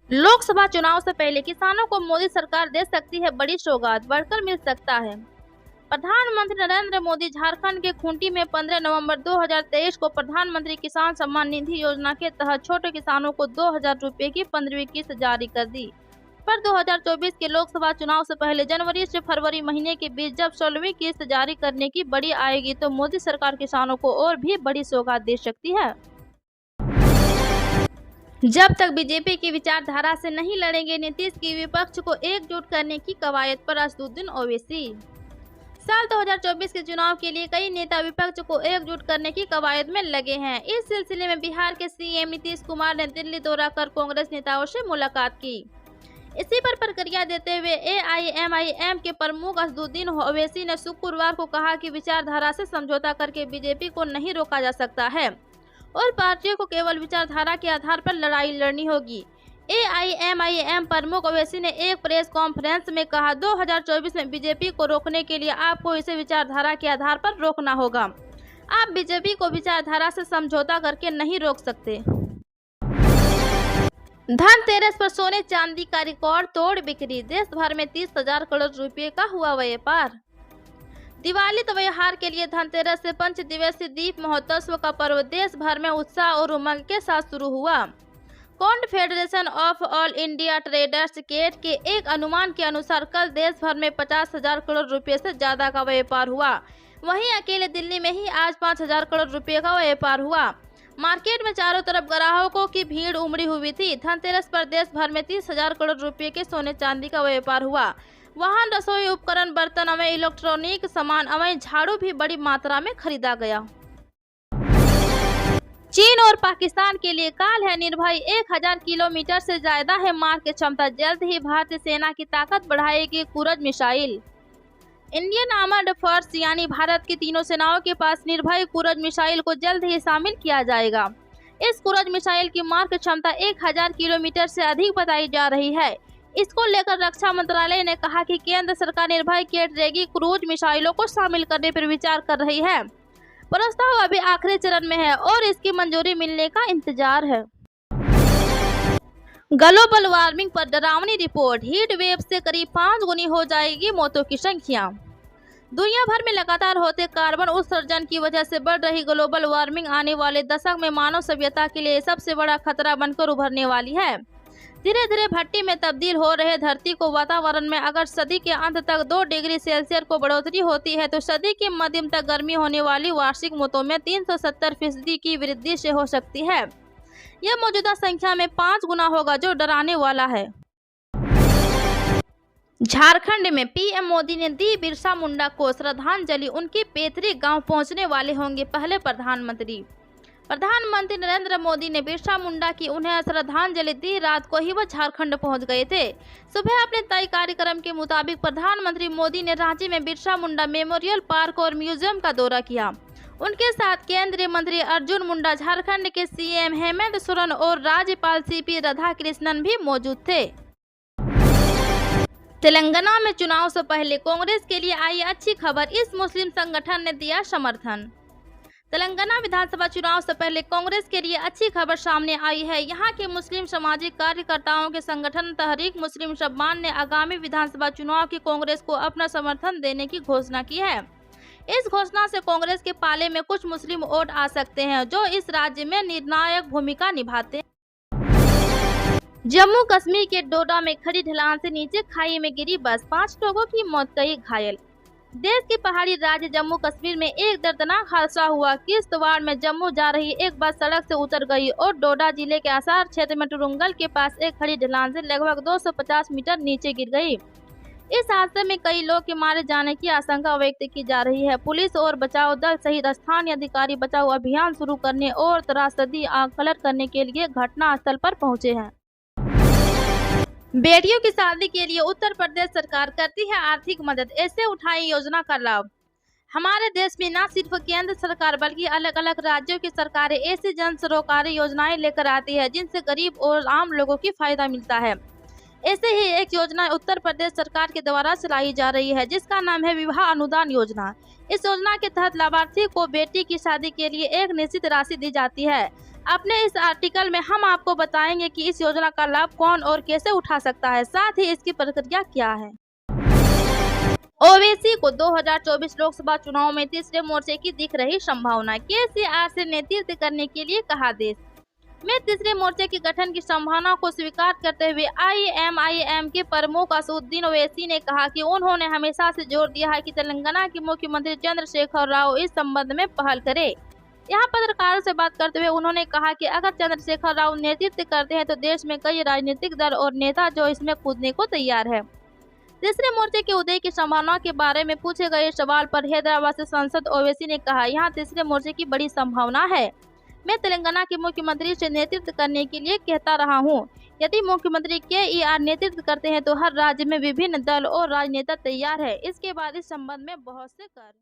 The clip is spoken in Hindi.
लोकसभा चुनाव से पहले किसानों को मोदी सरकार दे सकती है बड़ी सौगात, बढ़कर मिल सकता है। प्रधानमंत्री नरेंद्र मोदी झारखंड के खूंटी में 15 नवंबर 2023 को प्रधानमंत्री किसान सम्मान निधि योजना के तहत छोटे किसानों को 2000 रुपये की 15वीं किस्त जारी कर दी। पर 2024 के लोकसभा चुनाव से पहले जनवरी से फरवरी महीने के बीच जब 16वीं किस्त जारी करने की बड़ी आएगी तो मोदी सरकार किसानों को और भी बड़ी सौगात दे सकती है। जब तक बीजेपी की विचारधारा से नहीं लड़ेंगे नीतीश की विपक्ष को एकजुट करने की कवायद पर असदुद्दीन ओवैसी। साल 2024 के चुनाव के लिए कई नेता विपक्ष को एकजुट करने की कवायद में लगे हैं। इस सिलसिले में बिहार के सीएम नीतीश कुमार ने दिल्ली दौरा कर कांग्रेस नेताओं से मुलाकात की। इसी पर प्रतिक्रिया देते हुए एआईएमआईएम के प्रमुख असदुद्दीन ओवैसी ने शुक्रवार को कहा कि विचारधारा से समझौता करके बीजेपी को नहीं रोका जा सकता है और पार्टियों को केवल विचारधारा के आधार पर लड़ाई लड़नी होगी। एआईएमआईएम प्रमुख ओवैसी ने एक प्रेस कॉन्फ्रेंस में कहा, 2024 में बीजेपी को रोकने के लिए आपको इसे विचारधारा के आधार पर रोकना होगा। आप बीजेपी को विचारधारा से समझौता करके नहीं रोक सकते। धनतेरस पर सोने चांदी का रिकॉर्ड तोड़ बिक्री, देश भर में 30,000 करोड़ रुपए का हुआ व्यापार। दिवाली त्योहार के लिए धनतेरस से पंच दिवसीय दीप महोत्सव का पर्व देश भर में उत्साह और उमंग के साथ शुरू हुआ। Confederation of all India traders CAIT के एक अनुमान के अनुसार कल देश भर में 50,000 करोड़ रुपए से ज्यादा का व्यापार हुआ। वहीं अकेले दिल्ली में ही आज 5,000 करोड़ रुपए का व्यापार हुआ। मार्केट में चारों तरफ ग्राहकों की भीड़ उमड़ी हुई थी। धनतेरस पर देश भर में 30,000 करोड़ रुपए के सोने चांदी का व्यापार हुआ। वाहन, रसोई उपकरण, बर्तन अवय, इलेक्ट्रॉनिक सामान अवय, झाड़ू भी बड़ी मात्रा में खरीदा गया। चीन और पाकिस्तान के लिए काल है निर्भय, 1000 किलोमीटर से ज्यादा है मार की क्षमता। जल्द ही भारतीय सेना की ताकत बढ़ाएगी cruise missile. Indian armoured force यानी भारत की तीनों सेनाओं के पास निर्भय क्रूज मिसाइल को जल्द ही शामिल किया जाएगा। इस क्रूज मिसाइल की मार की क्षमता 1000 किलोमीटर से अधिक बताई जा रही है। इसको लेकर रक्षा मंत्रालय ने कहा कि केंद्र सरकार निर्भय कैटरेगी क्रूज मिसाइलों को शामिल करने पर विचार कर रही है। प्रस्ताव अभी आखिरी चरण में है और इसकी मंजूरी मिलने का इंतजार है। ग्लोबल वार्मिंग पर डरावनी रिपोर्ट, हीट वेव से करीब 5 गुनी हो जाएगी मौतों की संख्या। दुनिया भर में लगातार होते कार्बन उत्सर्जन की वजह से बढ़ रही ग्लोबल वार्मिंग आने वाले दशक में मानव सभ्यता के लिए सबसे बड़ा खतरा बनकर उभरने वाली है। धीरे धीरे भट्टी में तब्दील हो रहे धरती को वातावरण में अगर सदी के अंत तक 2 डिग्री सेल्सियस को बढ़ोतरी होती है तो सदी के मध्यम तक गर्मी होने वाली वार्षिक मौतों में 370% की वृद्धि से हो सकती है। यह मौजूदा संख्या में 5 गुना होगा, जो डराने वाला है। झारखंड में पीएम मोदी ने दी बिरसा मुंडा को श्रद्धांजलि, उनके पैतृक गांव पहुंचने वाले होंगे पहले प्रधानमंत्री। प्रधानमंत्री नरेंद्र मोदी ने बिरसा मुंडा की उन्हें श्रद्धांजलि दी। रात को ही वह झारखंड पहुंच गए थे। सुबह अपने तय कार्यक्रम के मुताबिक प्रधानमंत्री मोदी ने रांची में बिरसा मुंडा मेमोरियल पार्क और म्यूजियम का दौरा किया। उनके साथ केंद्रीय मंत्री अर्जुन मुंडा, झारखंड के सीएम हेमंत सोरेन और राज्यपाल सीपी राधाकृष्णन भी मौजूद थे। तेलंगाना में चुनाव से पहले कांग्रेस के लिए आई अच्छी खबर, इस मुस्लिम संगठन ने दिया समर्थन। तेलंगाना विधानसभा चुनाव से पहले कांग्रेस के लिए अच्छी खबर सामने आई है। यहां के मुस्लिम सामाजिक कार्यकर्ताओं के संगठन तहरीक मुस्लिम शब्बान ने आगामी विधानसभा चुनाव की कांग्रेस को अपना समर्थन देने की घोषणा की है। इस घोषणा से कांग्रेस के पाले में कुछ मुस्लिम वोट आ सकते हैं जो इस राज्य में निर्णायक भूमिका निभाते हैं। जम्मू कश्मीर के डोडा में खड़ी ढलान से नीचे खाई में गिरी बस, 5 लोगों की मौत, कई घायल। देश के पहाड़ी राज्य जम्मू कश्मीर में एक दर्दनाक हादसा हुआ। किश्तवाड़ में जम्मू जा रही एक बस सड़क से उतर गई और डोडा जिले के आसार क्षेत्र में टुरुंगल के पास एक खड़ी ढलान से लगभग 250 मीटर नीचे गिर गई। इस हादसे में कई लोग के मारे जाने की आशंका व्यक्त की जा रही है। पुलिस और बचाव दल सहित स्थानीय अधिकारी बचाव अभियान शुरू करने और त्रासदी आकलन करने के लिए घटनास्थल पर पहुंचे हैं। बेटियों की शादी के लिए उत्तर प्रदेश सरकार करती है आर्थिक मदद, ऐसे उठाई योजना का लाभ। हमारे देश में न सिर्फ केंद्र सरकार बल्कि अलग अलग राज्यों की सरकारें ऐसी जन सरोकारी योजनाएं लेकर आती है जिनसे गरीब और आम लोगों की फायदा मिलता है। ऐसे ही एक योजना उत्तर प्रदेश सरकार के द्वारा चलाई जा रही है जिसका नाम है विवाह अनुदान योजना। इस योजना के तहत लाभार्थी को बेटी की शादी के लिए एक निश्चित राशि दी जाती है। अपने इस आर्टिकल में हम आपको बताएंगे कि इस योजना का लाभ कौन और कैसे उठा सकता है, साथ ही इसकी प्रक्रिया क्या है। ओवैसी को 2024 लोकसभा चुनाव में तीसरे मोर्चे की दिख रही संभावना, केसीआर से नेतृत्व करने के लिए कहा देश में तीसरे मोर्चे के गठन की संभावना को स्वीकार करते हुए आईएमआईएम के प्रमुख असदुद्दीन ओवैसी ने कहा कि उन्होंने हमेशा से जोर दिया है कि तेलंगाना के मुख्यमंत्री चंद्रशेखर राव इस संबंध में पहल करे। यहाँ पत्रकारों से बात करते हुए उन्होंने कहा कि अगर चंद्रशेखर राव नेतृत्व करते हैं तो देश में कई राजनीतिक दल और नेता जो इसमें कूदने को तैयार है। तीसरे मोर्चे के उदय की संभावना के बारे में पूछे गए सवाल पर हैदराबाद से सांसद ओवैसी ने कहा, यहाँ तीसरे मोर्चे की बड़ी संभावना है। मैं तेलंगाना के मुख्यमंत्री से नेतृत्व करने के लिए कहता रहा हूँ। यदि मुख्यमंत्री केईआर नेतृत्व करते हैं तो हर राज्य में विभिन्न दल और राजनेता तैयार है। इसके बाद इस संबंध में बहुत से कार्य